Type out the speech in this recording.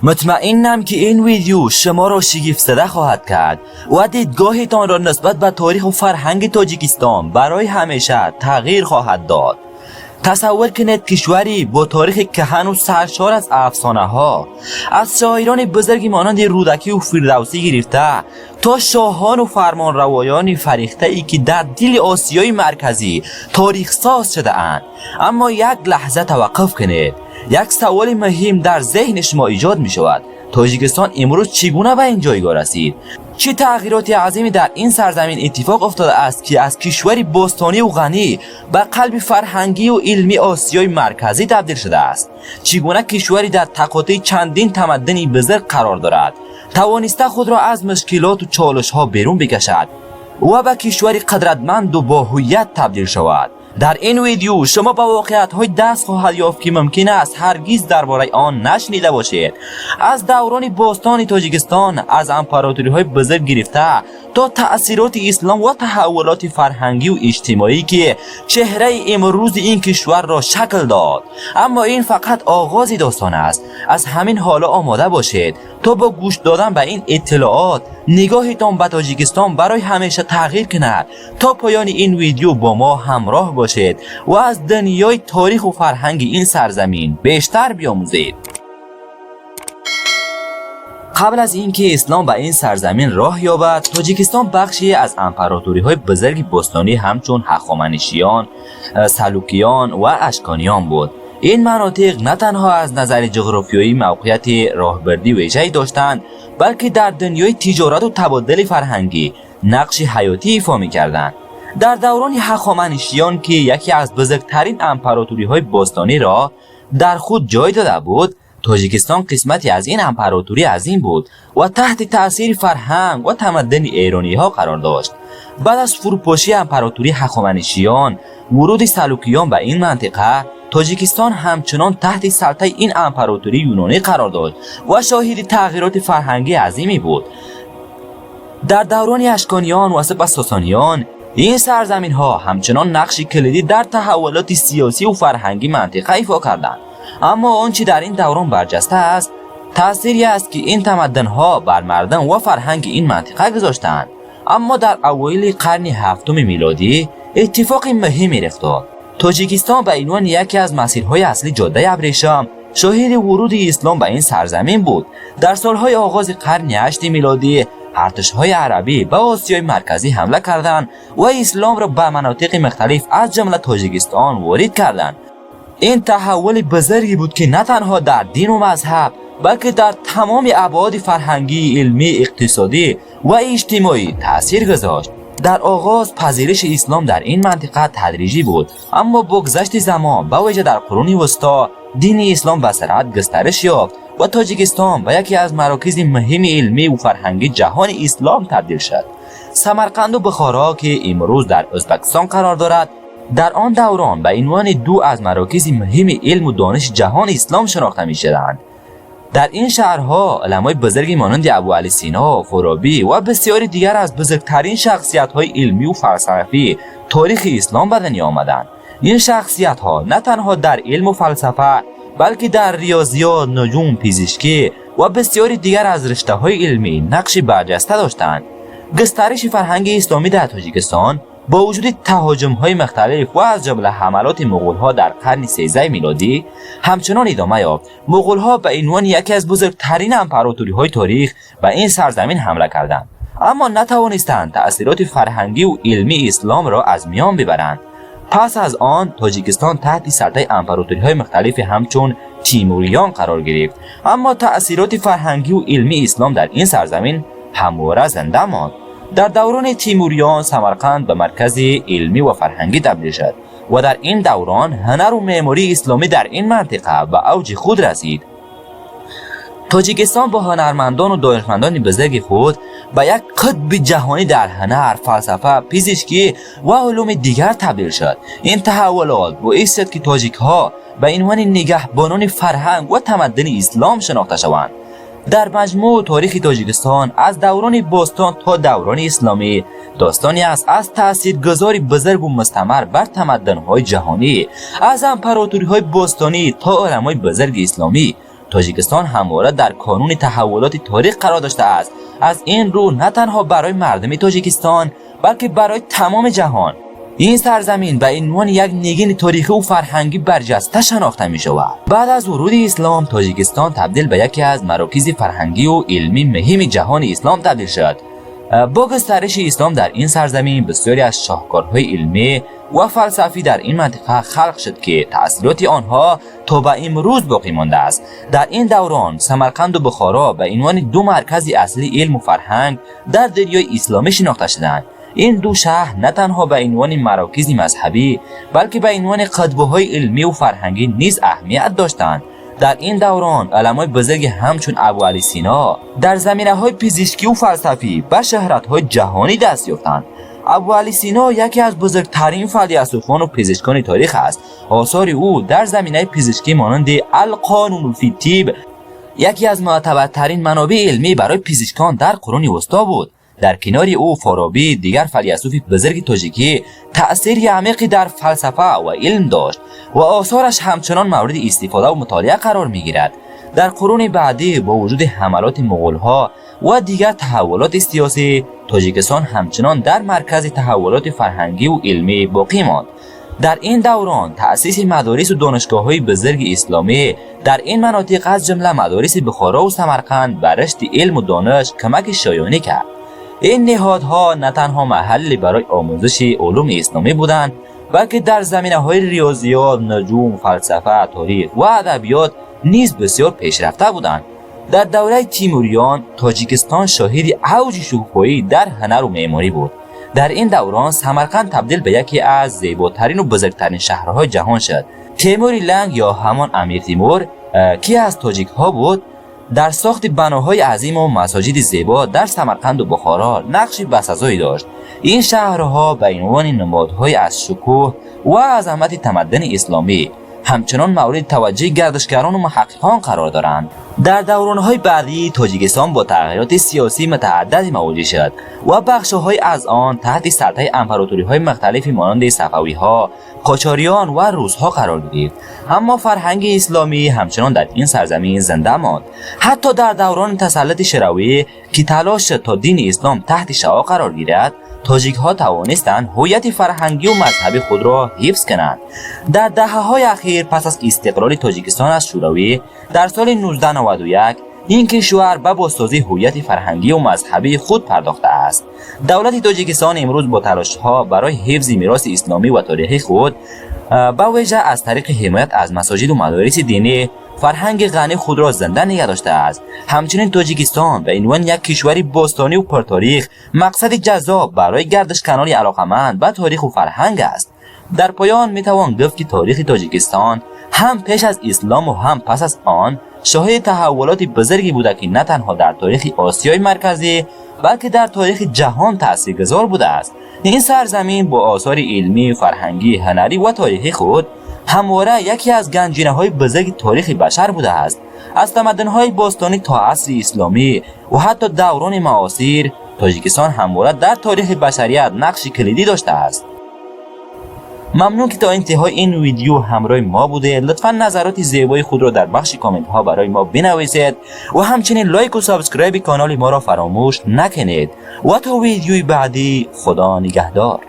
مطمئنم که این ویدیو شما را شگفت زده خواهد کرد و دیدگاهتان را نسبت به تاریخ و فرهنگ تاجیکستان برای همیشه تغییر خواهد داد. تصور کنید کشوری با تاریخ کهن و سرشار از افسانه ها، از شاعران بزرگی مانند رودکی و فردوسی گرفته تا شاهان و فرمانروایان فریخته ای که در دل آسیای مرکزی تاریخ ساز شده اند. اما یک لحظه توقف کنید. یک سوال مهم در ذهن شما ایجاد می شود: تاجیکستان امروز چگونه به این جایگاه رسید؟ چه تغییرات عظیمی در این سرزمین اتفاق افتاده است که از کشوری باستانی و غنی به قلب فرهنگی و علمی آسیای مرکزی تبدیل شده است؟ چگونه کشوری در تقاطع چندین تمدنی بزرگ قرار دارد توانسته خود را از مشکلات و چالش ها بیرون بکشد و به کشوری قدرتمند و با هویت تبدیل شود؟ در این ویدیو شما با واقعیت های دست خواهد یافت که ممکن است هرگز درباره آن نشنیده باشید. از دوران باستان تاجیکستان، از امپراتوری های بزرگ گرفته تا تأثیرات اسلام و تحولات فرهنگی و اجتماعی که چهره امروز این کشور را شکل داد. اما این فقط آغاز داستان است. از همین حالا آماده باشید تا با گوش دادن به این اطلاعات نگاهتان به تاجیکستان برای همیشه تغییر کند. تا پایان این ویدیو با ما همراه باشید و از دنیای تاریخ و فرهنگ این سرزمین بیشتر بیاموزید. قبل از اینکه اسلام به این سرزمین راه یابد، تاجیکستان بخشی از امپراتوری های بزرگ باستانی همچون هخامنشیان، سلوکیان و اشکانیان بود. این مناطق نه تنها از نظر جغرافیایی موقعیت راهبردی ویژه‌ای داشتند، بلکه در دنیای تجارت و تبادل فرهنگی نقش حیاتی ایفا می‌کردند. در دوران هخامنشیان که یکی از بزرگترین امپراتوری های باستانی را در خود جای داده بود، تاجیکستان قسمتی از این امپراتوری عظیم بود و تحت تأثیر فرهنگ و تمدن ایرانی ها قرار داشت. بعد از فروپاشی امپراتوری هخامنشیان، ورود سلوکیان به این منطقه، تاجیکستان همچنان تحت سلطه این امپراتوری یونانی قرار داشت و شاهد تغییرات فرهنگی عظیمی بود. در دوران اشکانیان و سپس ساسانیان، این سرزمین ها همچنان نقشی کلیدی در تحولات سیاسی و فرهنگی منطقه ایفا کردند. اما آنچه در این دوران برجسته است، تأثیری است که این تمدن ها بر مردم و فرهنگ این منطقه گذاشتند. اما در اوایل قرن هفتم میلادی اتفاق مهمی رخ داد. تاجیکستان به عنوان یکی از مسیرهای اصلی جاده ابریشم شاهد ورود اسلام به این سرزمین بود. در سالهای آغاز قرن 8 میلادی ارتش‌های عربی به آسیای مرکزی حمله کردند و اسلام را به مناطق مختلف از جمله تاجیکستان وارد کردند. این تحول بزرگی بود که نه تنها در دین و مذهب، بلکه در تمام ابعاد فرهنگی، علمی، اقتصادی و اجتماعی تأثیر گذاشت. در آغاز پذیرش اسلام در این منطقه تدریجی بود، اما با گذشت زمان با ویژه در قرون وسطا دین اسلام به سرعت گسترش یافت و تاجیکستان به یکی از مراکز مهم علمی و فرهنگی جهان اسلام تبدیل شد. سمرقند و بخارا که امروز در ازبکستان قرار دارد، در آن دوران به عنوان دو از مراکز مهم علم و دانش جهان اسلام شناخته می‌شدند. در این شهرها علمای بزرگی مانند ابوعلی سینا، فارابی و بسیاری دیگر از بزرگترین شخصیت‌های علمی و فلسفی تاریخ اسلام به دنیا آمدند. این شخصیت‌ها نه تنها در علم و فلسفه، بلکه در ریاضیات، نجوم، پزشکی و بسیاری دیگر از رشته‌های علمی نقشی برجسته داشتند. گسترش فرهنگ اسلامی در تاجیکستان با وجود تهاجم‌های مختلف و از جمله حملات مغول‌ها در قرن 13 میلادی همچنان ادامه یافت. مغول‌ها به عنوان یکی از بزرگترین امپراتوری‌های تاریخ به این سرزمین حمله کردند، اما نتوانستند تأثیرات فرهنگی و علمی اسلام را از میان ببرند. پس از آن تاجیکستان تحت سلطه امپراتوری‌های مختلف همچون تیموریان قرار گرفت، اما تأثیرات فرهنگی و علمی اسلام در این سرزمین همواره زنده ماند. در دوران تیموریان سمرقند به مرکز علمی و فرهنگی تبدیل شد و در این دوران هنر و معماری اسلامی در این منطقه به اوج خود رسید. تاجیکستان با هنرمندان و دانشمندان بزرگ خود به یک قطب جهانی در هنر، فلسفه، پزشکی و علوم دیگر تبدیل شد. این تحولات باعث شد که تاجیک‌ها به عنوان نگهبانان فرهنگ و تمدن اسلام شناخته شوند. در مجموع تاریخ تاجیکستان از دوران باستان تا دوران اسلامی داستانی است از تاثیرگذاری بزرگ و مستمر بر تمدن‌های جهانی، از امپراتوری‌های باستانی تا علمای بزرگ اسلامی. تاجیکستان همواره در کانون تحولات تاریخ قرار داشته است. از این رو نه تنها برای مردم تاجیکستان بلکه برای تمام جهان این سرزمین به عنوان یک نگین تاریخی و فرهنگی برجسته شناخته می شود. بعد از ورود اسلام تاجیکستان تبدیل به یکی از مراکز فرهنگی و علمی مهم جهان اسلام تبدیل شد. با گسترش اسلام در این سرزمین بسیاری از شاهکارهای علمی و فلسفی در این منطقه خلق شد که تأثیرات آنها تا به امروز باقی مانده است. در این دوران سمرقند و بخارا به عنوان دو مرکز اصلی علم و فرهنگ در دریای اسلامی شناخته شدند. این دو شهر نه تنها به عنوان مراکز مذهبی بلکه به عنوان قطبه‌های علمی و فرهنگی نیز اهمیت داشتند. در این دوران علمای بزرگ همچون ابوعلی سینا در زمینه‌های پزشکی و فلسفی به شهرت‌های جهانی دست یافتند. ابوعلی سینا یکی از بزرگترین فیلسوفان و پزشکان تاریخ است. آثار او در زمینه پزشکی مانند القانون فی الطب یکی از معتبرترین منابع علمی برای پزشکان در قرون وسطی بود. در کنار او فارابی دیگر فیلسوف بزرگ تاجیکی تأثیری عمیقی در فلسفه و علم داشت و آثارش همچنان مورد استفاده و مطالعه قرار می‌گیرد. در قرون بعدی با وجود حملات مغول‌ها و دیگر تحولات سیاسی تاجیکستان همچنان در مرکز تحولات فرهنگی و علمی باقی ماند. در این دوران تأسیس مدارس و دانشگاه‌های بزرگ اسلامی در این مناطق از جمله مدارس بخارا و سمرقند به رشد علم و دانش کمک شایانی کرد. این نهادها نه تنها محلی برای آموزش علوم اسلامی بودند بلکه در زمینه‌های ریاضیات، نجوم، فلسفه، تاریخ و ادبیات نیز بسیار پیشرفته بودند. در دوره تیموریان تاجیکستان شاهد اوج شکوفایی در هنر و معماری بود. در این دوران سمرقند تبدیل به یکی از زیباترین و بزرگترین شهرهای جهان شد. تیموری لنگ یا همان امیر تیمور که از تاجیک ها بود در ساخت بناهای عظیم و مساجد زیبا در سمرقند و بخارا نقشی بسزایی داشت. این شهرها به عنوان نمادهای از شکوه و عظمت تمدن اسلامی همچنان مورد توجه گردشگران و محققان قرار دارند. در دورانهای بعدی تاجیکستان با تغییرات سیاسی متعددی مواجه شد و بخش‌های از آن تحت سلطه امپراتوری‌های مختلفی مانند صفوی‌ها، قاجاریان و روس‌ها قرار گرفت. اما فرهنگ اسلامی همچنان در این سرزمین زنده ماند. حتی در دوران تسلط شوروی که تلاش تا دین اسلام تحت شعار قرار گیرد، تاجیک‌ها توانستند هویت فرهنگی و مذهبی خود را حفظ کنند. در دهه‌های اخیر پس از استقلال تاجیکستان از شوروی در سال 1991 این کشور به بازسازی هویت فرهنگی و مذهبی خود پرداخته است. دولت تاجیکستان امروز با تلاش‌ها برای حفظ میراث اسلامی و تاریخی خود با ویژه از طریق حمایت از مساجد و مدارس دینی فرهنگ غنی خود را زنده نگه داشته است. همچنین تاجیکستان به عنوان یک کشور باستانی و پرتاریخ مقصد جذاب برای گردشگران علاقه‌مند به تاریخ و فرهنگ است. در پایان میتوان گفت که تاریخ تاجیکستان هم پیش از اسلام و هم پس از آن شاهد تحولات بزرگی بوده که نه تنها در تاریخ آسیای مرکزی بلکه در تاریخ جهان تاثیرگذار بوده است. این سرزمین با آثار علمی، فرهنگی، هنری و تاریخی خود همواره یکی از گنجینه‌های بزرگ تاریخ بشر بوده است. از تمدن‌های باستانی تا عصر اسلامی و حتی دوران معاصر تاجیکستان همواره در تاریخ بشریت نقشی کلیدی داشته است. ممنون که تا انتهای این ویدیو همراه ما بوده. لطفا نظرات زیبای خود را در بخش کامنت ها برای ما بنویسید و همچنین لایک و سابسکرایب کانال ما را فراموش نکنید. و تا ویدیوی بعدی خدا نگهدار.